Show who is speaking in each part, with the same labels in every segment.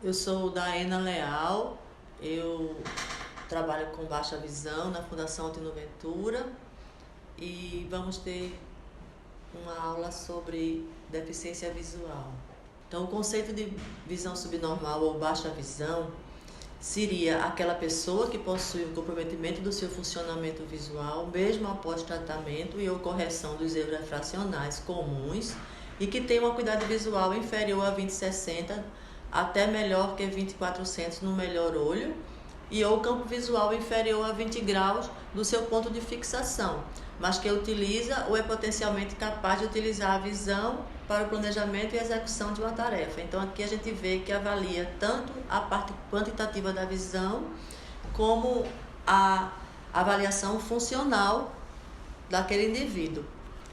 Speaker 1: Eu sou Daena Leal, eu trabalho com baixa visão na Fundação Altino Ventura e vamos ter uma aula sobre deficiência visual. Então, o conceito de visão subnormal ou baixa visão seria aquela pessoa que possui um comprometimento do seu funcionamento visual, mesmo após tratamento e ou correção dos erros refracionais comuns, e que tem uma acuidade visual inferior a 20/60, até melhor que 20/400 no melhor olho, e ou campo visual inferior a 20 graus do seu ponto de fixação, mas que utiliza ou é potencialmente capaz de utilizar a visão para o planejamento e execução de uma tarefa. Então aqui a gente vê que avalia tanto a parte quantitativa da visão, como a avaliação funcional daquele indivíduo.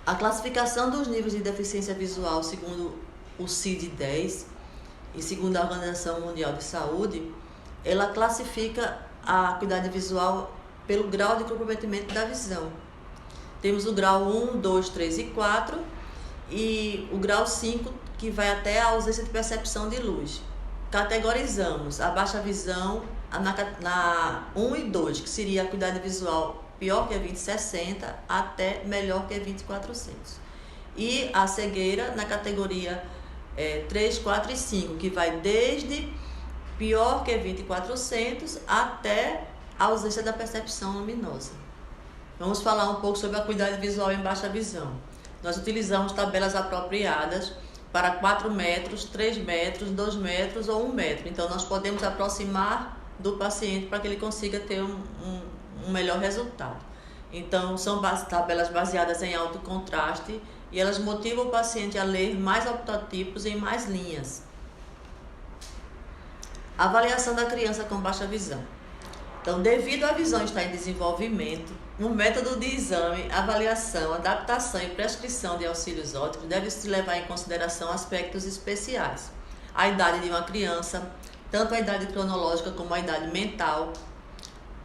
Speaker 1: A classificação dos níveis de deficiência visual segundo o CID-10 e segundo a Organização Mundial de Saúde, ela classifica a acuidade visual pelo grau de comprometimento da visão. Temos o grau 1, 2, 3 e 4 e o grau 5, que vai até a ausência de percepção de luz. Categorizamos a baixa visão na 1 e 2, que seria a acuidade visual pior que a 20/60 até melhor que a 20/400. E a cegueira na categoria 3, 4 e 5, que vai desde pior que 20/400 até a ausência da percepção luminosa. Vamos falar um pouco sobre a acuidade visual em baixa visão. Nós utilizamos tabelas apropriadas para 4 metros, 3 metros, 2 metros ou 1 metro. Então, nós podemos aproximar do paciente para que ele consiga ter um melhor resultado. Então, são tabelas baseadas em alto contraste e elas motivam o paciente a ler mais optotipos em mais linhas. Avaliação da criança com baixa visão. Então, devido à visão estar em desenvolvimento, no método de exame, avaliação, adaptação e prescrição de auxílios ópticos deve-se levar em consideração aspectos especiais. A idade de uma criança, tanto a idade cronológica como a idade mental,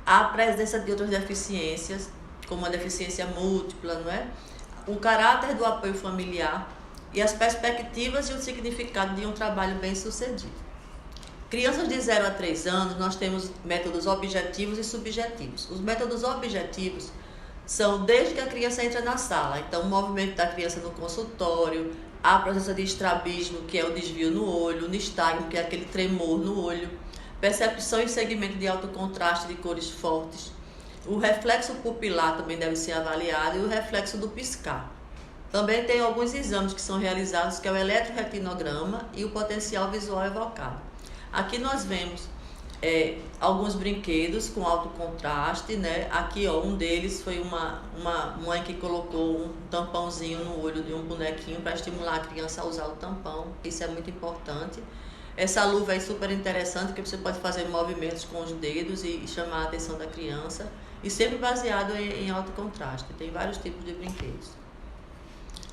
Speaker 1: a presença de outras deficiências, como a deficiência múltipla, não é? O caráter do apoio familiar e as perspectivas e o significado de um trabalho bem-sucedido. Crianças de 0 a 3 anos, nós temos métodos objetivos e subjetivos. Os métodos objetivos são desde que a criança entra na sala. Então, o movimento da criança no consultório, a presença de estrabismo, que é o desvio no olho, nistagmo, que é aquele tremor no olho, percepção e segmento de alto contraste de cores fortes. O reflexo pupilar também deve ser avaliado e o reflexo do piscar. Também tem alguns exames que são realizados, que é o eletroretinograma e o potencial visual evocado. Aqui nós vemos alguns brinquedos com alto contraste, né? Aqui, ó, um deles foi uma mãe que colocou um tampãozinho no olho de um bonequinho para estimular a criança a usar o tampão. Isso é muito importante. Essa luva é super interessante, porque você pode fazer movimentos com os dedos e chamar a atenção da criança. E sempre baseado em alto contraste. Tem vários tipos de brinquedos.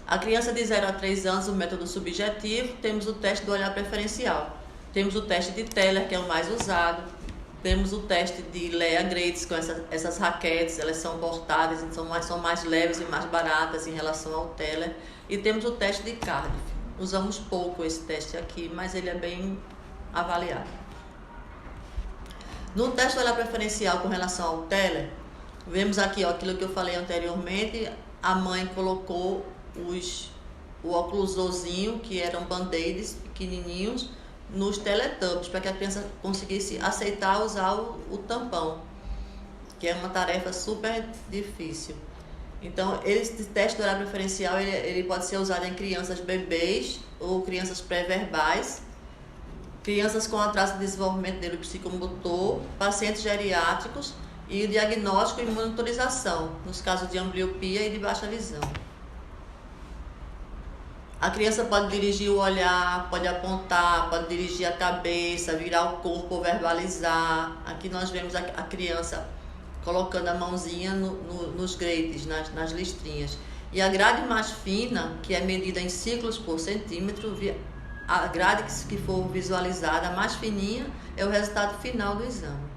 Speaker 1: A criança de 0 a 3 anos, o método subjetivo, temos o teste do olhar preferencial. Temos o teste de Teller, que é o mais usado. Temos o teste de Lea Grates, com essas raquetes, elas são portáteis, são mais leves e mais baratas em relação ao Teller. E temos o teste de Cardiff. Usamos pouco esse teste aqui, mas ele é bem avaliado. No teste do olhar preferencial com relação ao Teller, vemos aqui, ó, aquilo que eu falei anteriormente. A mãe colocou o oclusorzinho, que eram band-aids pequenininhos, nos Teletubbies, para que a criança conseguisse aceitar usar o tampão, que é uma tarefa super difícil. Então, esse teste do olhar preferencial ele pode ser usado em crianças bebês ou crianças pré-verbais, crianças com atraso de desenvolvimento neuropsicomotor, pacientes geriátricos e o diagnóstico e monitorização, nos casos de ambliopia e de baixa visão. A criança pode dirigir o olhar, pode apontar, pode dirigir a cabeça, virar o corpo ou verbalizar. Aqui nós vemos a criança colocando a mãozinha nos grates, nas listrinhas. E a grade mais fina, que é medida em ciclos por centímetro, a grade que for visualizada, a mais fininha, é o resultado final do exame.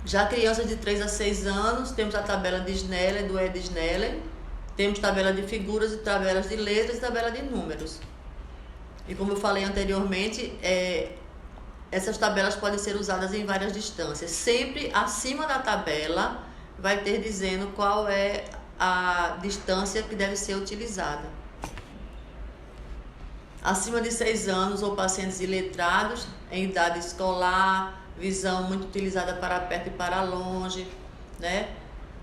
Speaker 1: Já crianças de 3 a 6 anos, temos a tabela de Snellen, do Ed Snellen, Temos tabela de figuras e tabelas de letras e tabela de números. E como eu falei anteriormente, essas tabelas podem ser usadas em várias distâncias. Sempre acima da tabela vai ter dizendo qual é a distância que deve ser utilizada. Acima de 6 anos ou pacientes iletrados, em idade escolar, visão muito utilizada para perto e para longe, né?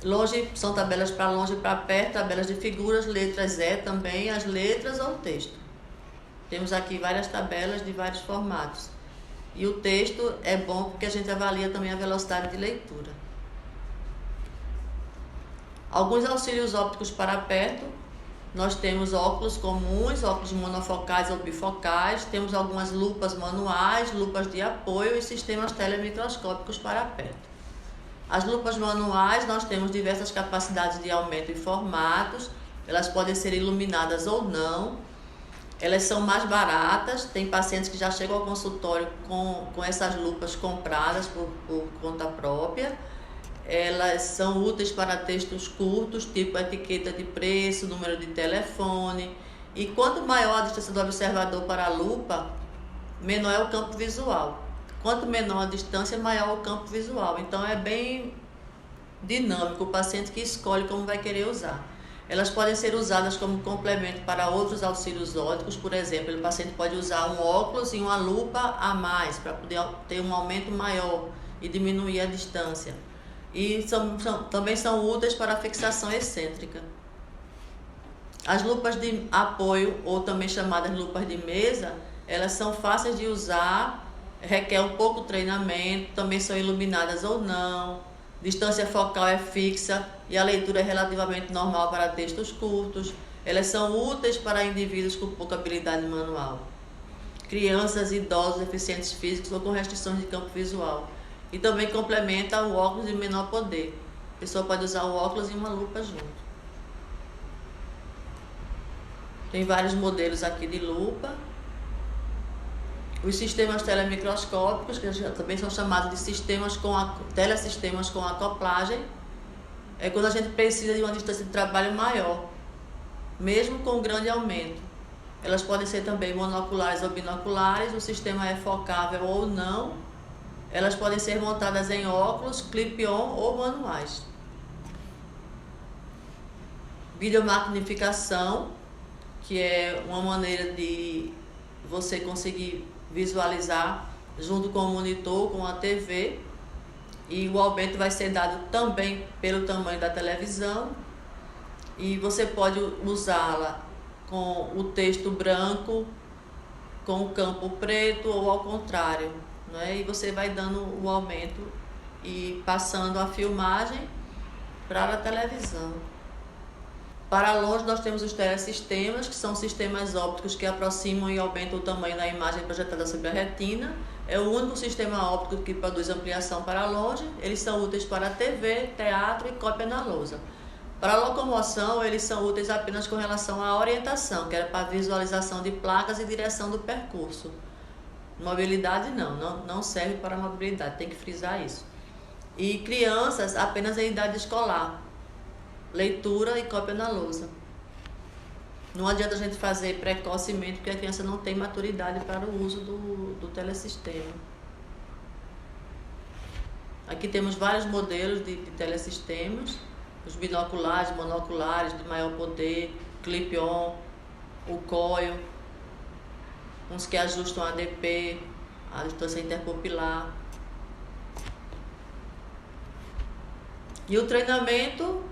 Speaker 1: Longe são tabelas para longe e para perto, tabelas de figuras, letras também, as letras ou o texto. Temos aqui várias tabelas de vários formatos. E o texto é bom porque a gente avalia também a velocidade de leitura. Alguns auxílios ópticos para perto. Nós temos óculos comuns, óculos monofocais ou bifocais, temos algumas lupas manuais, lupas de apoio e sistemas telemicroscópicos para perto. As lupas manuais, nós temos diversas capacidades de aumento e formatos, elas podem ser iluminadas ou não, elas são mais baratas, tem pacientes que já chegam ao consultório com essas lupas compradas por conta própria. Elas são úteis para textos curtos, tipo etiqueta de preço, número de telefone. E quanto maior a distância do observador para a lupa, menor é o campo visual. Quanto menor a distância, maior o campo visual. Então é bem dinâmico o paciente que escolhe como vai querer usar. Elas podem ser usadas como complemento para outros auxílios ópticos. Por exemplo, o paciente pode usar um óculos e uma lupa a mais, para poder ter um aumento maior e diminuir a distância. E também são úteis para fixação excêntrica. As lupas de apoio, ou também chamadas lupas de mesa, elas são fáceis de usar, requer um pouco de treinamento, também são iluminadas ou não, distância focal é fixa e a leitura é relativamente normal para textos curtos. Elas são úteis para indivíduos com pouca habilidade manual, crianças, idosos, deficientes físicos ou com restrições de campo visual. E também complementa o óculos de menor poder. A pessoa pode usar o óculos e uma lupa junto. Tem vários modelos aqui de lupa. Os sistemas telemicroscópicos, que também são chamados de telesistemas com acoplagem, é quando a gente precisa de uma distância de trabalho maior, mesmo com grande aumento. Elas podem ser também monoculares ou binoculares, o sistema é focável ou não. Elas podem ser montadas em óculos, clip-on ou manuais. Videomagnificação, que é uma maneira de você conseguir visualizar junto com o monitor, com a TV. E o aumento vai ser dado também pelo tamanho da televisão. E você pode usá-la com o texto branco, com o campo preto ou ao contrário. E você vai dando o aumento e passando a filmagem para a televisão. Para longe nós temos os telesistemas, que são sistemas ópticos que aproximam e aumentam o tamanho da imagem projetada sobre a retina. É o único sistema óptico que produz ampliação para longe. Eles são úteis para TV, teatro e cópia na lousa. Para locomoção, eles são úteis apenas com relação à orientação, que era para visualização de placas e direção do percurso. Mobilidade não serve para mobilidade, tem que frisar isso. E crianças apenas em idade escolar, leitura e cópia na lousa. Não adianta a gente fazer precocemente, porque a criança não tem maturidade para o uso do telesistema. Aqui temos vários modelos de telesistemas, os binoculares, monoculares, de maior poder, clip-on, o coil, uns que ajustam a ADP, a distância interpupilar. E o treinamento,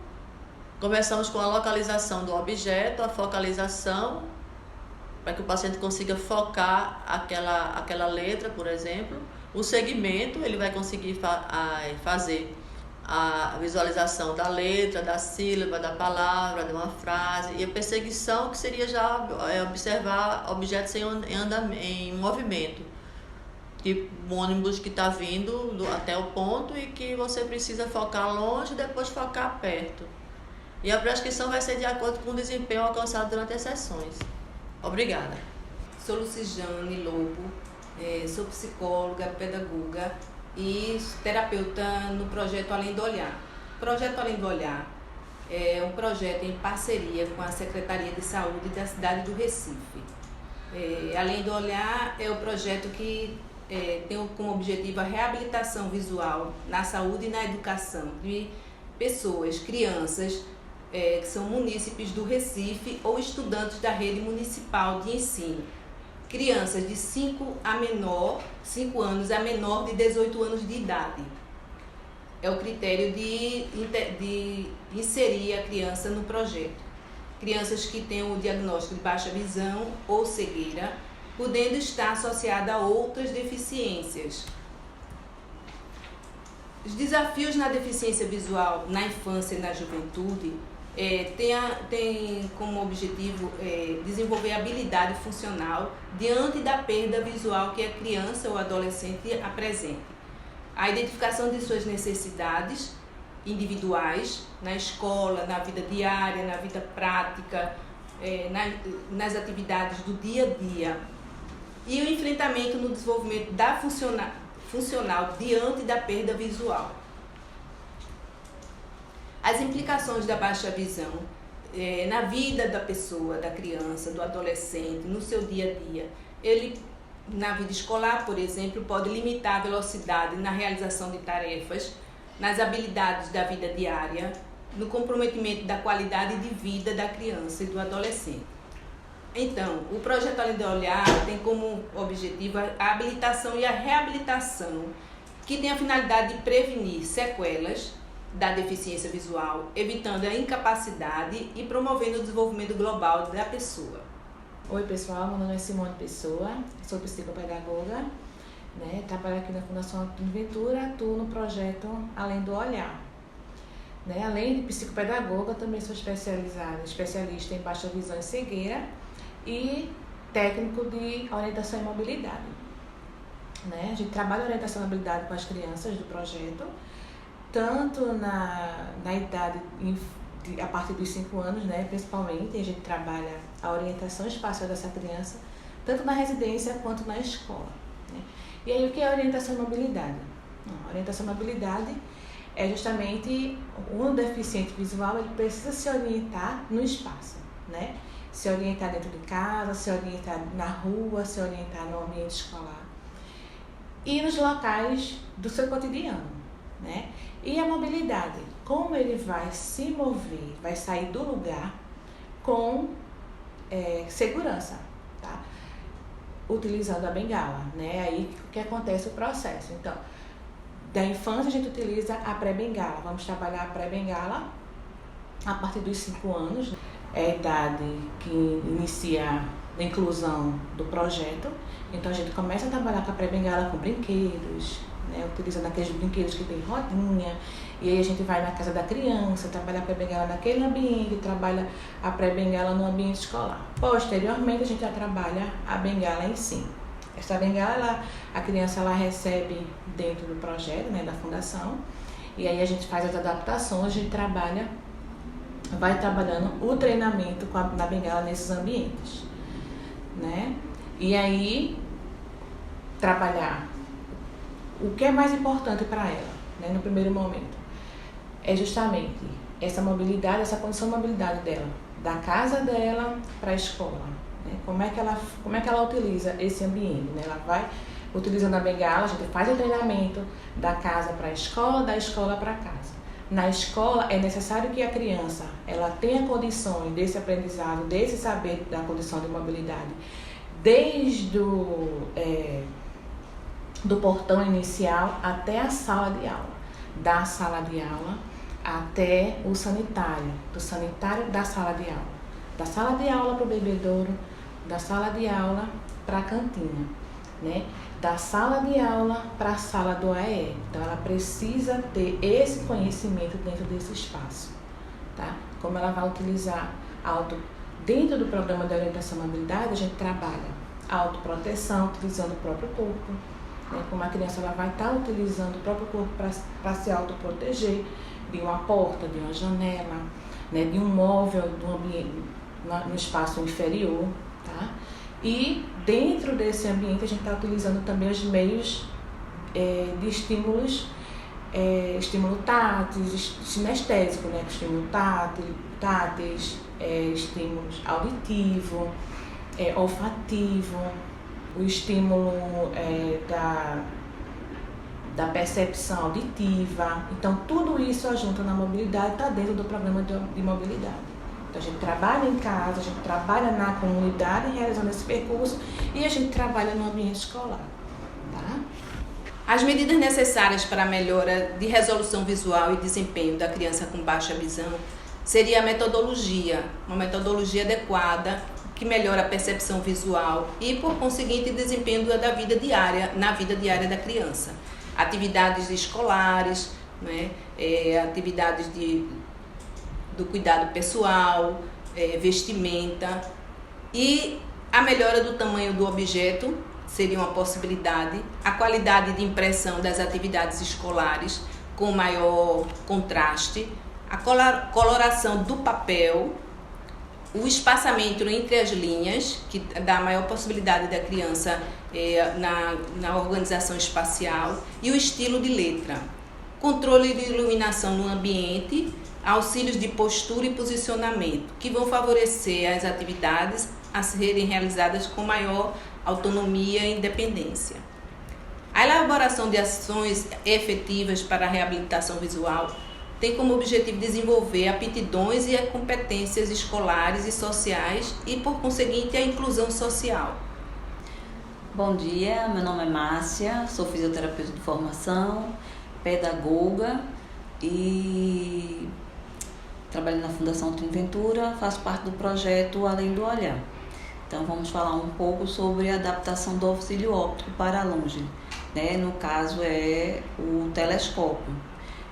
Speaker 1: começamos com a localização do objeto, a focalização, para que o paciente consiga focar aquela letra, por exemplo. O segmento, ele vai conseguir fazer a visualização da letra, da sílaba, da palavra, de uma frase. E a perseguição, que seria já observar objetos em movimento, tipo um ônibus que está vindo até o ponto e que você precisa focar longe e depois focar perto. E a prescrição vai ser de acordo com o desempenho alcançado durante as sessões. Obrigada.
Speaker 2: Sou Lucijane Lobo, sou psicóloga, pedagoga e terapeuta no projeto Além do Olhar. O projeto Além do Olhar é um projeto em parceria com a Secretaria de Saúde da cidade do Recife. Além do Olhar, é o projeto que tem como objetivo a reabilitação visual na saúde e na educação de pessoas, crianças, que são munícipes do Recife ou estudantes da rede municipal de ensino. Crianças de 5 anos a menor de 18 anos de idade. É o critério de inserir a criança no projeto. Crianças que tenham o diagnóstico de baixa visão ou cegueira, podendo estar associada a outras deficiências. Os desafios na deficiência visual na infância e na juventude tem como objetivo desenvolver habilidade funcional diante da perda visual que a criança ou adolescente apresenta. A identificação de suas necessidades individuais na escola, na vida diária, na vida prática, nas atividades do dia a dia. E o enfrentamento no desenvolvimento da funcional diante da perda visual. As implicações da baixa visão na vida da pessoa, da criança, do adolescente, no seu dia a dia. Ele, na vida escolar, por exemplo, pode limitar a velocidade na realização de tarefas, nas habilidades da vida diária, no comprometimento da qualidade de vida da criança e do adolescente. Então, o projeto Além do Olhar tem como objetivo a habilitação e a reabilitação, que tem a finalidade de prevenir sequelas da deficiência visual, evitando a incapacidade e promovendo o desenvolvimento global da pessoa.
Speaker 3: Oi pessoal, meu nome é Simone Pessoa, sou psicopedagoga, trabalho aqui na Fundação Ventura, atuo no projeto Além do Olhar. Além de psicopedagoga, também sou especialista em baixa visão e cegueira e técnico de orientação e mobilidade. A gente trabalha orientação e mobilidade com as crianças do projeto, tanto na idade a partir dos 5 anos, principalmente, a gente trabalha a orientação espacial dessa criança, tanto na residência quanto na escola. E aí, o que é orientação e mobilidade? A orientação e mobilidade é justamente um deficiente visual, ele precisa se orientar no espaço, se orientar dentro de casa, se orientar na rua, se orientar no ambiente escolar e nos locais do seu cotidiano. E a mobilidade, como ele vai se mover, vai sair do lugar com segurança, utilizando a bengala, aí que acontece o processo. Então, da infância a gente utiliza a pré-bengala, vamos trabalhar a pré-bengala a partir dos 5 anos, é a idade que inicia a inclusão do projeto. Então a gente começa a trabalhar com a pré-bengala com brinquedos, utilizando aqueles brinquedos que tem rodinha, e aí a gente vai na casa da criança, trabalha a pré-bengala naquele ambiente, trabalha a pré-bengala no ambiente escolar. Posteriormente a gente já trabalha a bengala em si. Essa bengala, a criança ela recebe dentro do projeto, da fundação, e aí a gente faz as adaptações, a gente vai trabalhando o treinamento na bengala nesses ambientes, E aí, trabalhar o que é mais importante para ela, no primeiro momento, é justamente essa mobilidade, essa condição de mobilidade dela, da casa dela para a escola, como é que ela utiliza esse ambiente, Ela vai utilizando a bengala, a gente faz o treinamento da casa para a escola, da escola para casa. Na escola é necessário que a criança ela tenha condições desse aprendizado, desse saber da condição de mobilidade, desde do portão inicial até a sala de aula, da sala de aula até o sanitário, do sanitário da sala de aula, da sala de aula para o bebedouro, da sala de aula para a cantina, da sala de aula para a sala do AE. Então ela precisa ter esse conhecimento dentro desse espaço, Como ela vai utilizar dentro do programa de orientação à mobilidade, a gente trabalha a autoproteção, utilizando o próprio corpo, Como a criança ela vai estar utilizando o próprio corpo para se autoproteger de uma porta, de uma janela, de um móvel, de um ambiente, no espaço inferior, E dentro desse ambiente a gente está utilizando também os meios de estímulos estímulo táteis, sinestésico, né? Estímulo táteis, estímulos auditivo, olfativo, o estímulo da percepção auditiva. Então, tudo isso ajunta na mobilidade, está dentro do programa de mobilidade. Então, a gente trabalha em casa, a gente trabalha na comunidade realizando esse percurso e a gente trabalha no ambiente escolar. Tá?
Speaker 2: As medidas necessárias para a melhora de resolução visual e desempenho da criança com baixa visão seria a metodologia, uma metodologia adequada que melhora a percepção visual e, por conseguinte, desempenho na vida diária da criança. Atividades escolares, né? Atividades do cuidado pessoal, vestimenta, e a melhora do tamanho do objeto seria uma possibilidade, a qualidade de impressão das atividades escolares com maior contraste, a coloração do papel, o espaçamento entre as linhas, que dá maior possibilidade da criança na organização espacial, e o estilo de letra. Controle de iluminação no ambiente, auxílios de postura e posicionamento, que vão favorecer as atividades a serem realizadas com maior autonomia e independência. A elaboração de ações efetivas para a reabilitação visual tem como objetivo desenvolver aptidões e competências escolares e sociais e, por conseguinte, a inclusão social.
Speaker 4: Bom dia, meu nome é Márcia, sou fisioterapeuta de formação, pedagoga e trabalho na Fundação Otino Ventura, faço parte do projeto Além do Olhar. Então vamos falar um pouco sobre a adaptação do auxílio óptico para longe, né? No caso é o telescópio.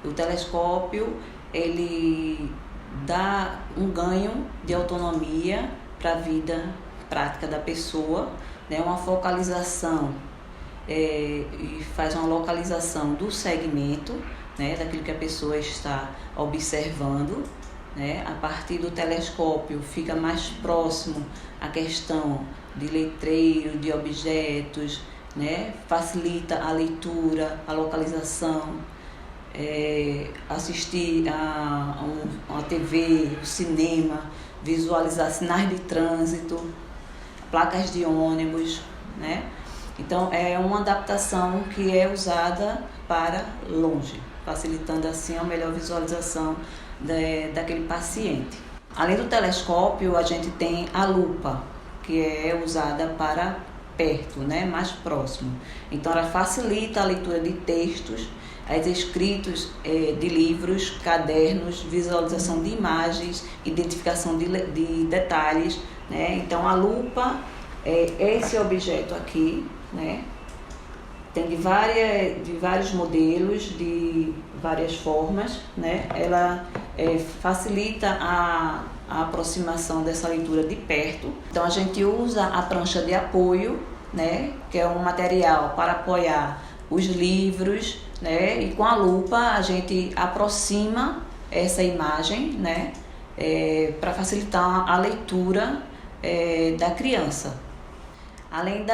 Speaker 4: O telescópio, ele dá um ganho de autonomia para a vida prática da pessoa, né? Uma focalização e faz uma localização do segmento, né? Daquilo que a pessoa está observando, né? A partir do telescópio fica mais próximo a questão de letreiro, de objetos, né? Facilita a leitura, a localização, assistir a uma TV, o cinema, visualizar sinais de trânsito, placas de ônibus, né? Então é uma adaptação que é usada para longe, facilitando assim a melhor visualização daquele paciente. Além do telescópio, a gente tem a lupa, que é usada para perto, né, mais próximo. Então ela facilita a leitura de textos, as escritos de livros, cadernos, visualização de imagens, identificação de detalhes, né? Então a lupa é esse objeto aqui, né? Tem de vários modelos, de várias formas, né? Ela facilita a aproximação dessa leitura de perto. Então a gente usa a prancha de apoio, né? Que é um material para apoiar os livros, né? E com a lupa a gente aproxima essa imagem, né? Para facilitar a leitura da criança. Além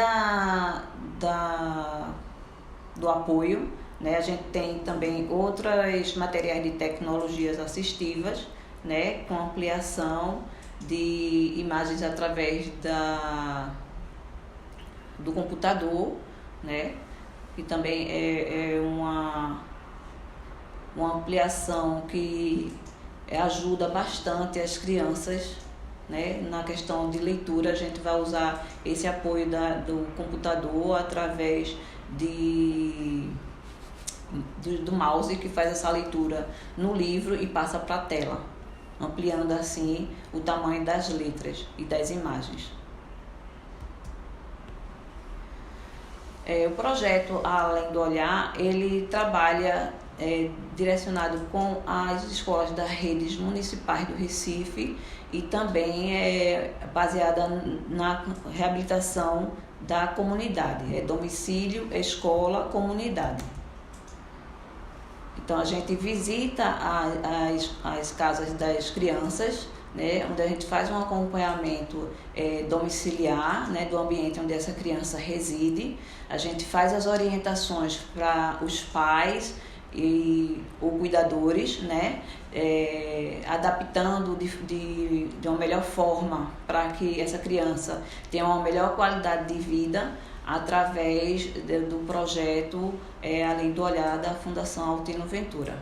Speaker 4: do apoio, né? A gente tem também outros materiais de tecnologias assistivas, né? Com ampliação de imagens através do computador, né? E também é uma ampliação que ajuda bastante as crianças, né? Na questão de leitura, a gente vai usar esse apoio do computador através do mouse, que faz essa leitura no livro e passa para a tela, ampliando assim o tamanho das letras e das imagens. O projeto Além do Olhar, ele trabalha direcionado com as escolas das redes municipais do Recife e também é baseada na reabilitação da comunidade, domicílio, escola, comunidade. Então a gente visita as casas das crianças, né, onde a gente faz um acompanhamento domiciliar, né, do ambiente onde essa criança reside. A gente faz as orientações para os pais ou cuidadores, né? Adaptando de uma melhor forma para que essa criança tenha uma melhor qualidade de vida através do projeto Além do Olhar da Fundação Altino Ventura.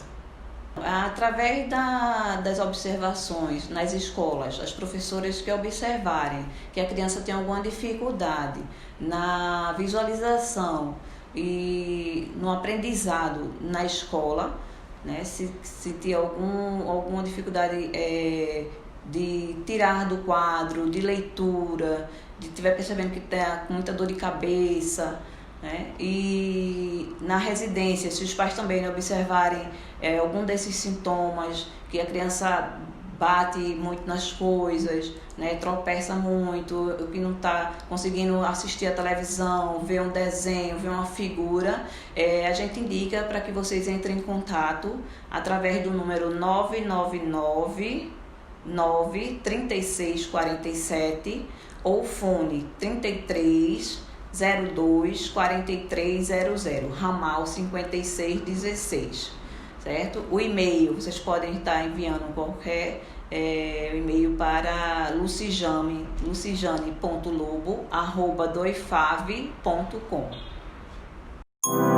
Speaker 4: Através das observações nas escolas, as professoras que observarem que a criança tem alguma dificuldade na visualização e no aprendizado na escola, né, se sentir alguma dificuldade de tirar do quadro, de leitura, de estiver percebendo que está com muita dor de cabeça, né? E na residência, se os pais também observarem algum desses sintomas, que a criança bate muito nas coisas, né? Tropeça muito, que não está conseguindo assistir a televisão, ver um desenho, ver uma figura, a gente indica para que vocês entrem em contato através do número 999 93647 ou fone 3302 4300, ramal 5616, certo? O e-mail, vocês podem estar enviando qualquer e-mail para lucijane.lobo@doifave.com.